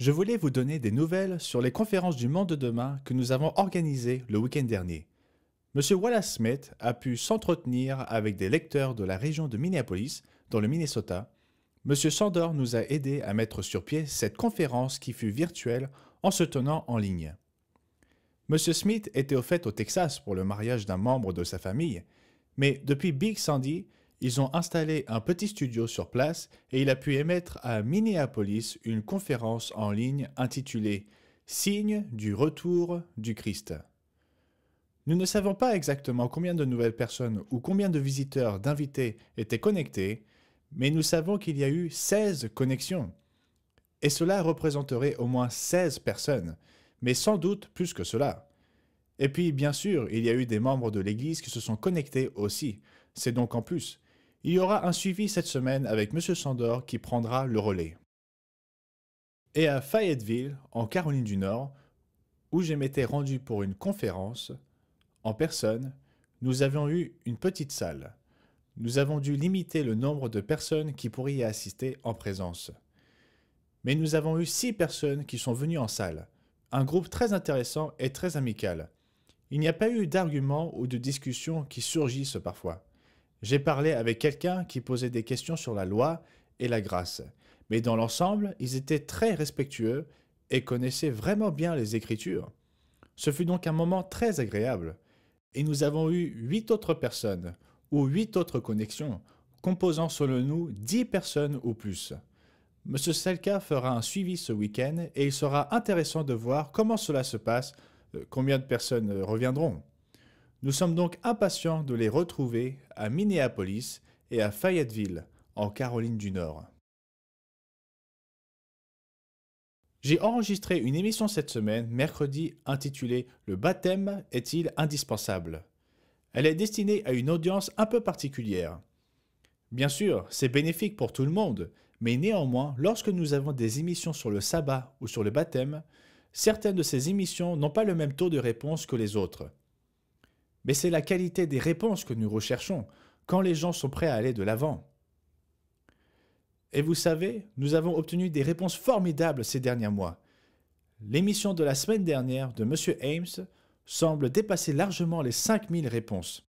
Je voulais vous donner des nouvelles sur les conférences du monde de demain que nous avons organisées le week-end dernier. Monsieur Wallace Smith a pu s'entretenir avec des lecteurs de la région de Minneapolis, dans le Minnesota. Monsieur Sandor nous a aidés à mettre sur pied cette conférence qui fut virtuelle en se tenant en ligne. Monsieur Smith était au fait au Texas pour le mariage d'un membre de sa famille, mais depuis Big Sandy, ils ont installé un petit studio sur place et il a pu émettre à Minneapolis une conférence en ligne intitulée « Signe du retour du Christ ». Nous ne savons pas exactement combien de nouvelles personnes ou combien de visiteurs d'invités étaient connectés, mais nous savons qu'il y a eu 16 connexions. Et cela représenterait au moins 16 personnes, mais sans doute plus que cela. Et puis, bien sûr, il y a eu des membres de l'Église qui se sont connectés aussi. C'est donc en plus. Il y aura un suivi cette semaine avec M. Sandor qui prendra le relais. Et à Fayetteville, en Caroline du Nord, où je m'étais rendu pour une conférence, en personne, nous avions eu une petite salle. Nous avons dû limiter le nombre de personnes qui pourraient y assister en présence. Mais nous avons eu 6 personnes qui sont venues en salle. Un groupe très intéressant et très amical. Il n'y a pas eu d'arguments ou de discussions qui surgissent parfois. J'ai parlé avec quelqu'un qui posait des questions sur la loi et la grâce, mais dans l'ensemble, ils étaient très respectueux et connaissaient vraiment bien les Écritures. Ce fut donc un moment très agréable. Et nous avons eu 8 autres personnes, ou 8 autres connexions, composant selon nous 10 personnes ou plus. M. Selka fera un suivi ce week-end et il sera intéressant de voir comment cela se passe, combien de personnes reviendront. Nous sommes donc impatients de les retrouver à Minneapolis et à Fayetteville, en Caroline du Nord. J'ai enregistré une émission cette semaine, mercredi, intitulée « Le baptême est-il indispensable ?» Elle est destinée à une audience un peu particulière. Bien sûr, c'est bénéfique pour tout le monde, mais néanmoins, lorsque nous avons des émissions sur le sabbat ou sur le baptême, certaines de ces émissions n'ont pas le même taux de réponse que les autres. Mais c'est la qualité des réponses que nous recherchons, quand les gens sont prêts à aller de l'avant. Et vous savez, nous avons obtenu des réponses formidables ces derniers mois. L'émission de la semaine dernière de M. Ames semble dépasser largement les 5000 réponses.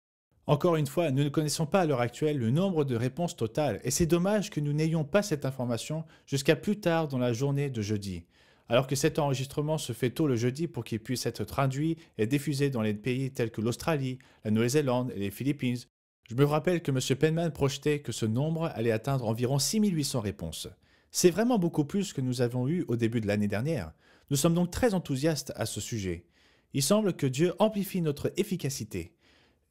Encore une fois, nous ne connaissons pas à l'heure actuelle le nombre de réponses totales, et c'est dommage que nous n'ayons pas cette information jusqu'à plus tard dans la journée de jeudi, alors que cet enregistrement se fait tôt le jeudi pour qu'il puisse être traduit et diffusé dans les pays tels que l'Australie, la Nouvelle-Zélande et les Philippines. Je me rappelle que M. Penman projetait que ce nombre allait atteindre environ 6800 réponses. C'est vraiment beaucoup plus que nous avons eu au début de l'année dernière. Nous sommes donc très enthousiastes à ce sujet. Il semble que Dieu amplifie notre efficacité,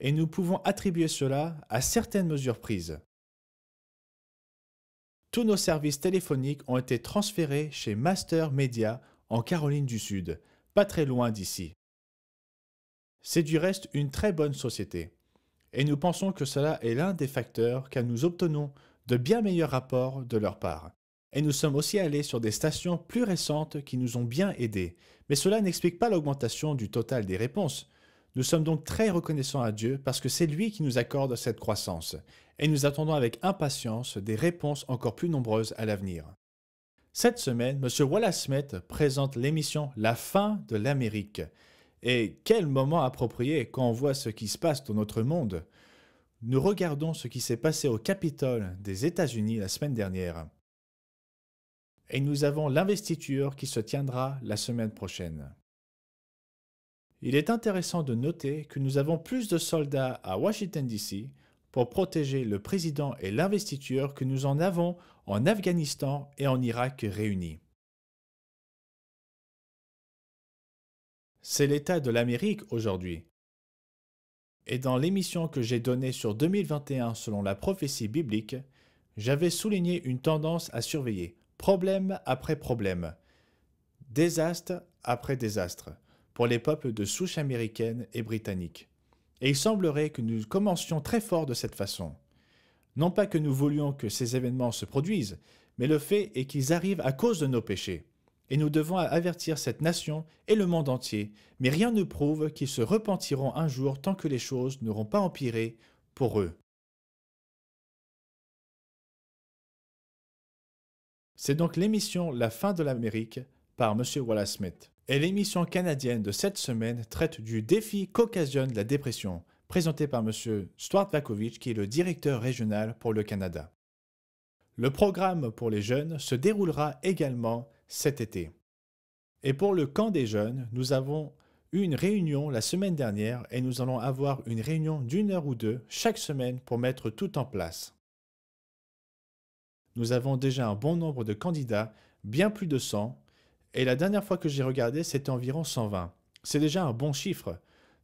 et nous pouvons attribuer cela à certaines mesures prises. Tous nos services téléphoniques ont été transférés chez Master Media en Caroline du Sud, pas très loin d'ici. C'est du reste une très bonne société, et nous pensons que cela est l'un des facteurs car nous obtenons de bien meilleurs rapports de leur part. Et nous sommes aussi allés sur des stations plus récentes qui nous ont bien aidés, mais cela n'explique pas l'augmentation du total des réponses. Nous sommes donc très reconnaissants à Dieu parce que c'est lui qui nous accorde cette croissance, et nous attendons avec impatience des réponses encore plus nombreuses à l'avenir. Cette semaine, M. Wallace Smith présente l'émission La fin de l'Amérique. Et quel moment approprié quand on voit ce qui se passe dans notre monde. Nous regardons ce qui s'est passé au Capitole des États-Unis la semaine dernière. Et nous avons l'investiture qui se tiendra la semaine prochaine. Il est intéressant de noter que nous avons plus de soldats à Washington DC pour protéger le président et l'investiture que nous en avons en Afghanistan et en Irak réunis. C'est l'état de l'Amérique aujourd'hui. Et dans l'émission que j'ai donnée sur 2021 selon la prophétie biblique, j'avais souligné une tendance à surveiller, problème après problème, désastre après désastre, pour les peuples de souche américaine et britannique. Et il semblerait que nous commencions très fort de cette façon. Non pas que nous voulions que ces événements se produisent, mais le fait est qu'ils arrivent à cause de nos péchés. Et nous devons avertir cette nation et le monde entier, mais rien ne prouve qu'ils se repentiront un jour tant que les choses n'auront pas empiré pour eux. C'est donc l'émission La fin de l'Amérique par M. Wallace Smith. Et l'émission canadienne de cette semaine traite du défi qu'occasionne la dépression, présenté par M. Stuart Vakovich, qui est le directeur régional pour le Canada. Le programme pour les jeunes se déroulera également cet été. Et pour le camp des jeunes, nous avons eu une réunion la semaine dernière et nous allons avoir une réunion d'1 heure ou deux chaque semaine pour mettre tout en place. Nous avons déjà un bon nombre de candidats, bien plus de 100, et la dernière fois que j'ai regardé, c'était environ 120. C'est déjà un bon chiffre.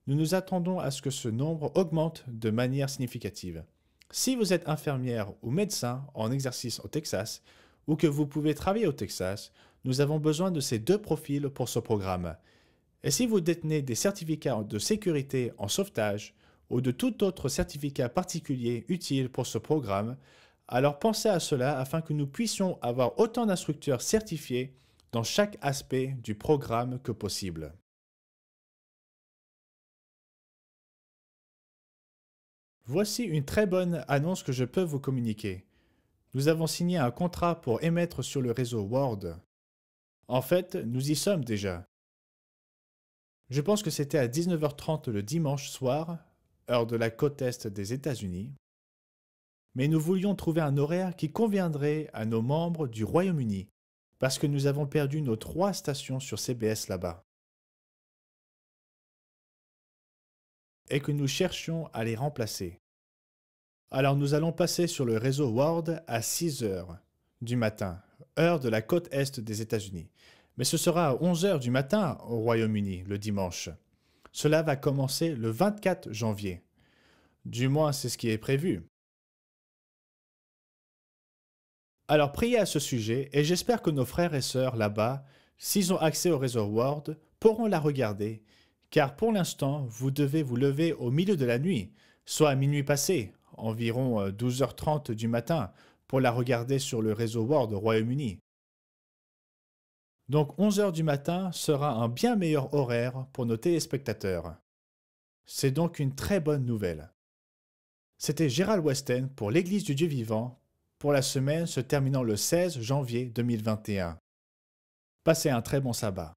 Nous nous attendons à ce que ce nombre augmente de manière significative. Si vous êtes infirmière ou médecin en exercice au Texas, ou que vous pouvez travailler au Texas, nous avons besoin de ces deux profils pour ce programme. Et si vous détenez des certificats de sécurité en sauvetage ou de tout autre certificat particulier utile pour ce programme, alors pensez à cela afin que nous puissions avoir autant d'instructeurs certifiés dans chaque aspect du programme que possible. Voici une très bonne annonce que je peux vous communiquer. Nous avons signé un contrat pour émettre sur le réseau Word. En fait, nous y sommes déjà. Je pense que c'était à 19h30 le dimanche soir, heure de la côte est des États-Unis. Mais nous voulions trouver un horaire qui conviendrait à nos membres du Royaume-Uni, parce que nous avons perdu nos 3 stations sur CBS là-bas. Et que nous cherchions à les remplacer. Alors nous allons passer sur le réseau Word à 6 heures du matin, heure de la côte est des États-Unis. Mais ce sera à 11 heures du matin au Royaume-Uni, le dimanche. Cela va commencer le 24 janvier. Du moins, c'est ce qui est prévu. Alors priez à ce sujet et j'espère que nos frères et sœurs là-bas, s'ils ont accès au réseau Word, pourront la regarder, car pour l'instant, vous devez vous lever au milieu de la nuit, soit à minuit passé, environ 12h30 du matin, pour la regarder sur le réseau Word au Royaume-Uni. Donc 11 heures du matin sera un bien meilleur horaire pour nos téléspectateurs. C'est donc une très bonne nouvelle. C'était Gérald Westen pour l'Église du Dieu vivant, pour la semaine se terminant le 16 janvier 2021. Passez un très bon sabbat.